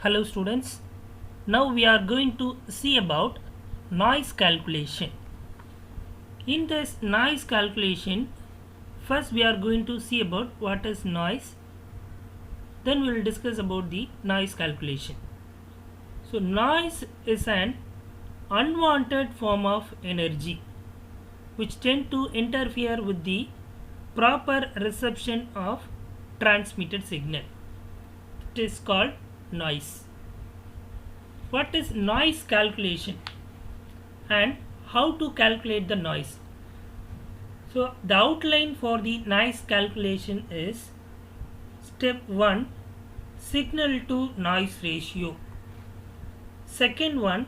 Hello students, now we are going to see about noise calculation. In this noise calculation, first we are going to see about what is noise, then we will discuss about the noise calculation. So noise is an unwanted form of energy which tend to interfere with the proper reception of transmitted signal. It is called noise. What is noise calculation and how to calculate the noise? So the outline for the noise calculation is step 1, signal to noise ratio. Second one,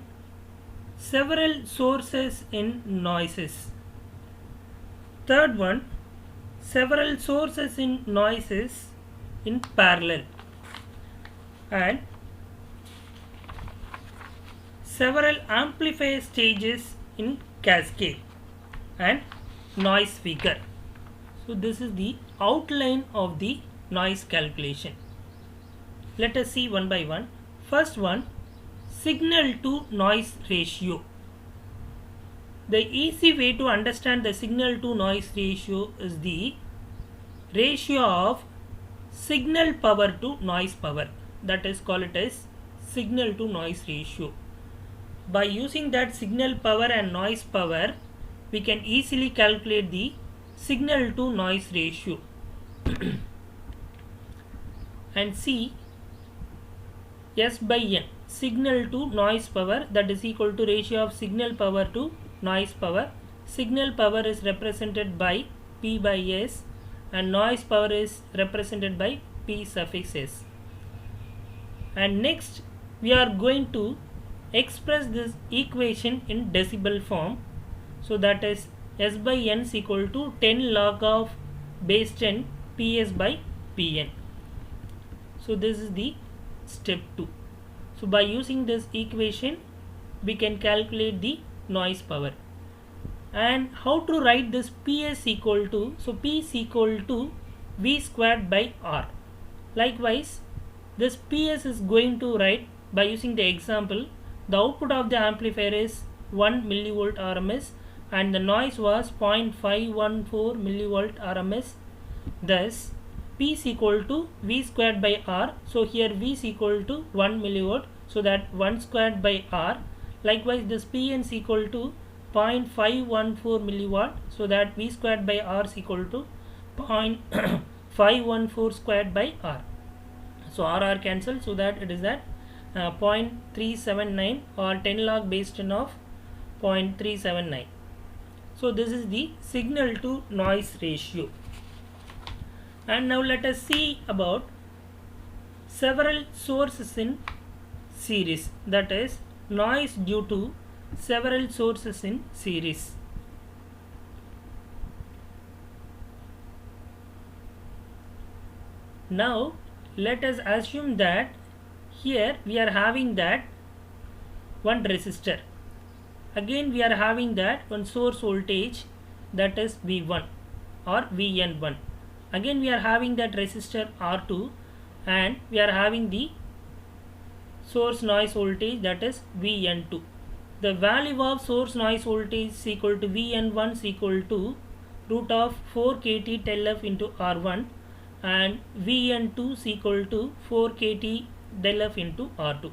several sources in noises. Third one, several sources in noises in parallel. And several amplifier stages in cascade and noise figure. So this is the outline of the noise calculation. Let us see one by one. First one, signal to noise ratio. The easy way to understand the signal to noise ratio is the ratio of signal power to noise power. That is called it as signal to noise ratio. By using that signal power and noise power, we can easily calculate the signal to noise ratio. And see, S by N, signal to noise power, that is equal to ratio of signal power to noise power. Signal power is represented by P by S and noise power is represented by P suffix S. And next we are going to express this equation in decibel form. So that is S by N is equal to 10 log of base 10 PS by Pn. So this is the step 2. So by using this equation we can calculate the noise power. And how to write this PS equal to, so P is equal to V squared by R. Likewise this PS is going to write by using the example. The output of the amplifier is 1 millivolt RMS and the noise was 0.514 millivolt RMS. Thus P is equal to V squared by R. So here V is equal to 1 millivolt, so that 1 squared by R. Likewise this Pn is equal to 0.514 milliwatt, so that V squared by R is equal to 0.514 squared by R. So RR cancel, so that it is at 0.379 or 10 log base 10 of 0.379. So this is the signal to noise ratio. And now let us see about several sources in series, that is noise due to several sources in series. Now let us assume that here we are having that one resistor. Again we are having that one source voltage, that is V1 or Vn1. Again we are having that resistor R2 and we are having the source noise voltage, that is Vn2. The value of source noise voltage is equal to Vn1 is equal to root of 4 kT del F into R1 and Vn2 is equal to 4 kT del F into R2.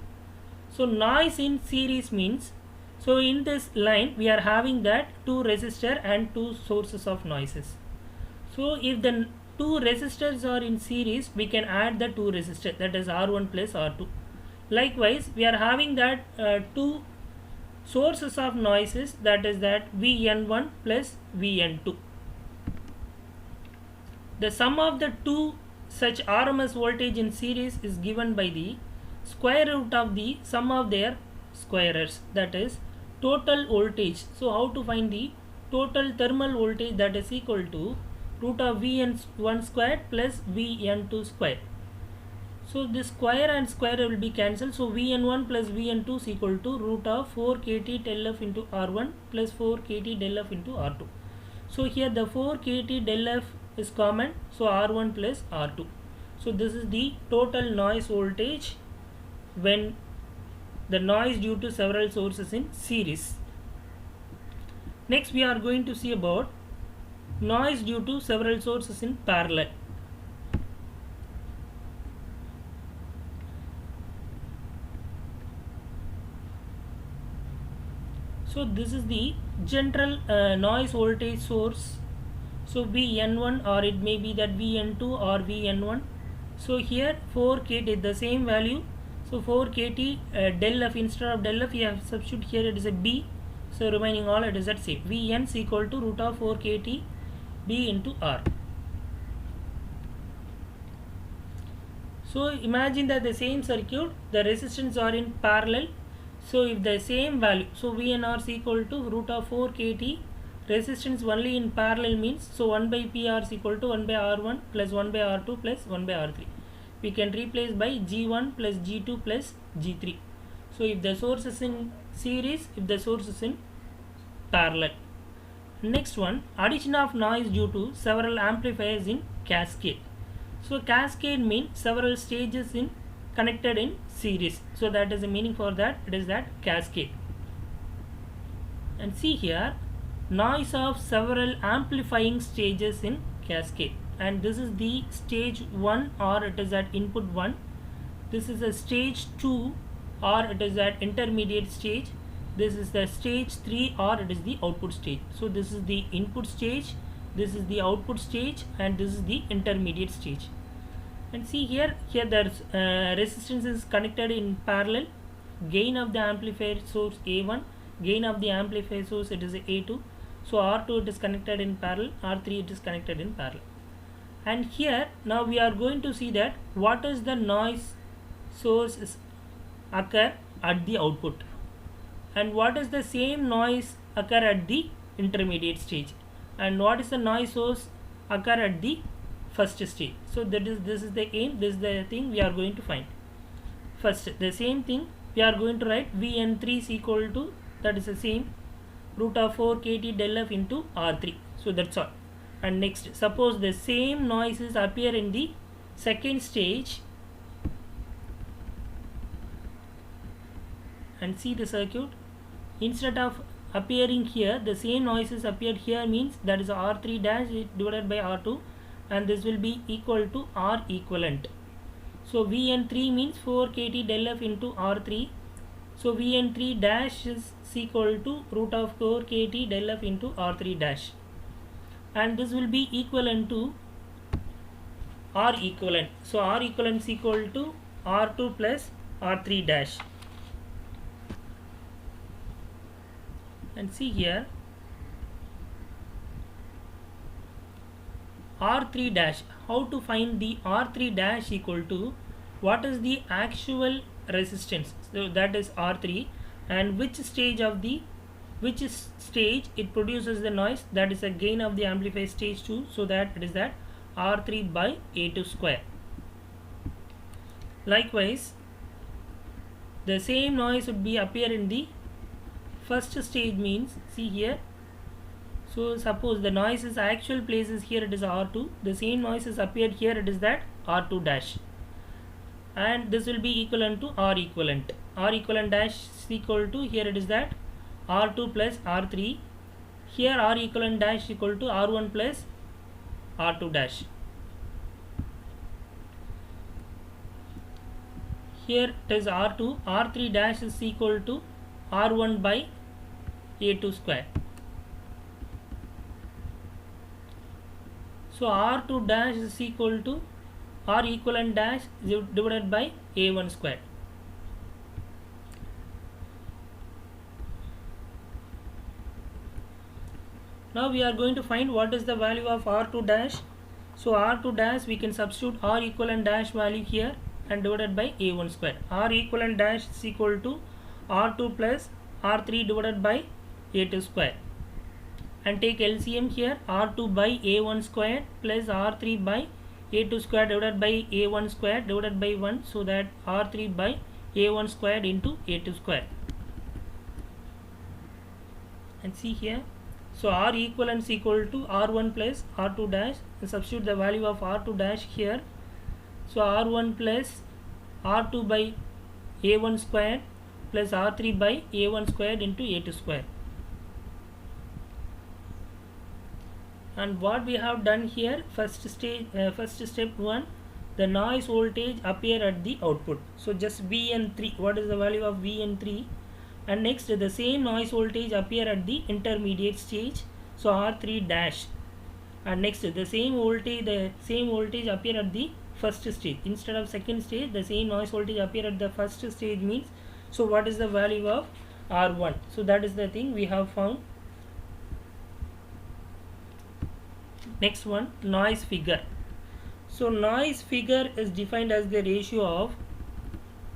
So noise in series means, so in this line we are having that two resistor and two sources of noises. So if the two resistors are in series, we can add the two resistors, that is R1 plus R2. Likewise we are having that two sources of noises, that is that Vn1 plus Vn2. The sum of the two such RMS voltage in series is given by the square root of the sum of their squarers, that is total voltage. So how to find the total thermal voltage? That is equal to root of Vn1 squared plus Vn2 squared. So this square and square will be cancelled. So Vn1 plus Vn2 is equal to root of 4 kT del F into R1 plus 4 kT del F into R2. So here the 4 kT del F is common, so R1 plus R2. So this is the total noise voltage when the noise due to several sources in series. Next we are going to see about noise due to several sources in parallel. So this is the general noise voltage source. So Vn1, or it may be that Vn2 or Vn1. So here 4 kT, the same value. So 4 kT del F, instead of del F you have substitute here, it is a B. So remaining all it is at same. Vn is equal to root of 4 kT B into R. So imagine that the same circuit, the resistance are in parallel. So if the same value, so VNR is equal to root of 4 kT, resistance only in parallel means, so 1 by PR is equal to 1 by R1 plus 1 by R2 plus 1 by R3. We can replace by G1 plus G2 plus G3. So if the source is in series, if the source is in parallel. Next one, addition of noise due to several amplifiers in cascade. So cascade means several stages in connected in series. So that is the meaning for that, it is that cascade. And see here, noise of several amplifying stages in cascade, and this is the stage 1, or it is at input 1. This is a stage 2, or it is at intermediate stage. This is the stage 3, or it is the output stage. So this is the input stage, this is the output stage, and this is the intermediate stage. And see here there's resistance is connected in parallel. Gain of the amplifier source A1, gain of the amplifier source it is A2. So R2 it is connected in parallel, R3 it is connected in parallel. And here now we are going to see that what is the noise source is occur at the output, and what is the same noise occur at the intermediate stage, and what is the noise source occur at the first stage. So this is the aim, this is the thing we are going to find. First, the same thing we are going to write Vn3 is equal to, that is the same, root of 4 kT del F into R3. So that's all. And next, suppose the same noises appear in the second stage, and see the circuit. Instead of appearing here, the same noises appeared here, means that is R3 dash divided by R2, and this will be equal to R equivalent. So Vn3 means 4 kT del F into R3. So Vn3 dash is equal to root of 4 kT del F into R3 dash, and this will be equivalent to R equivalent. So R equivalent is equal to R2 plus R3 dash. And see here, R3 dash, how to find the R3 dash equal to what is the actual resistance, so that is R3, and which stage it produces the noise, that is a gain of the amplifier stage 2, so that it is that R3 by A2 square. Likewise, the same noise would be appear in the first stage, means see here. So suppose the noise is actual places here, it is R2, the same noise is appeared here, it is that R2 dash, and this will be equivalent to R equivalent. R equivalent dash is equal to, here it is that R2 plus R3, here R equivalent dash equal to R1 plus R2 dash. Here it is R2, R3 dash is equal to R1 by A2 square. So R2 dash is equal to R equivalent dash divided by A1 square. Now we are going to find what is the value of R2 dash. So R2 dash, we can substitute R equivalent dash value here and divided by A1 square. R equivalent dash is equal to R2 plus R3 divided by A2 square. And take LCM here, R2 by A1 square plus R3 by A2 square divided by A1 square divided by 1, so that R3 by A1 squared into A2 square. And see here, so R equivalent is equal to R1 plus R2 dash, and substitute the value of R2 dash here. So R1 plus R2 by A1 square plus R3 by A1 squared into A2 square. And what we have done here, first step 1, the noise voltage appear at the output. So just Vn3, what is the value of Vn3? And next the same noise voltage appear at the intermediate stage, so R3 dash. And next the same voltage appear at the first stage. Instead of second stage, the same noise voltage appear at the first stage means, so what is the value of R1? So that is the thing we have found. Next one, noise figure. So noise figure is defined as the ratio of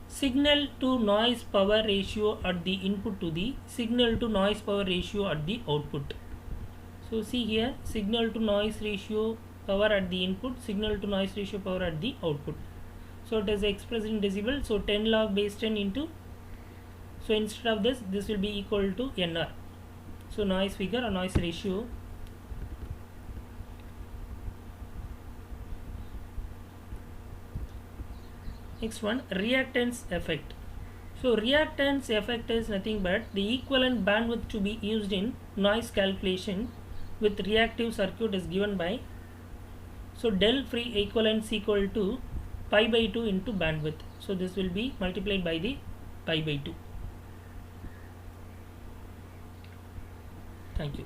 signal to noise power ratio at the input to the signal to noise power ratio at the output. So see here, signal to noise ratio power at the input, signal to noise ratio power at the output. So it is expressed in decibel, so 10 log base 10 into, so instead of this will be equal to NR. So noise figure or noise ratio. Next one, reactance effect. So reactance effect is nothing but the equivalent bandwidth to be used in noise calculation with reactive circuit is given by, so del free equivalence equal to pi by 2 into bandwidth. So this will be multiplied by the pi by 2. Thank you.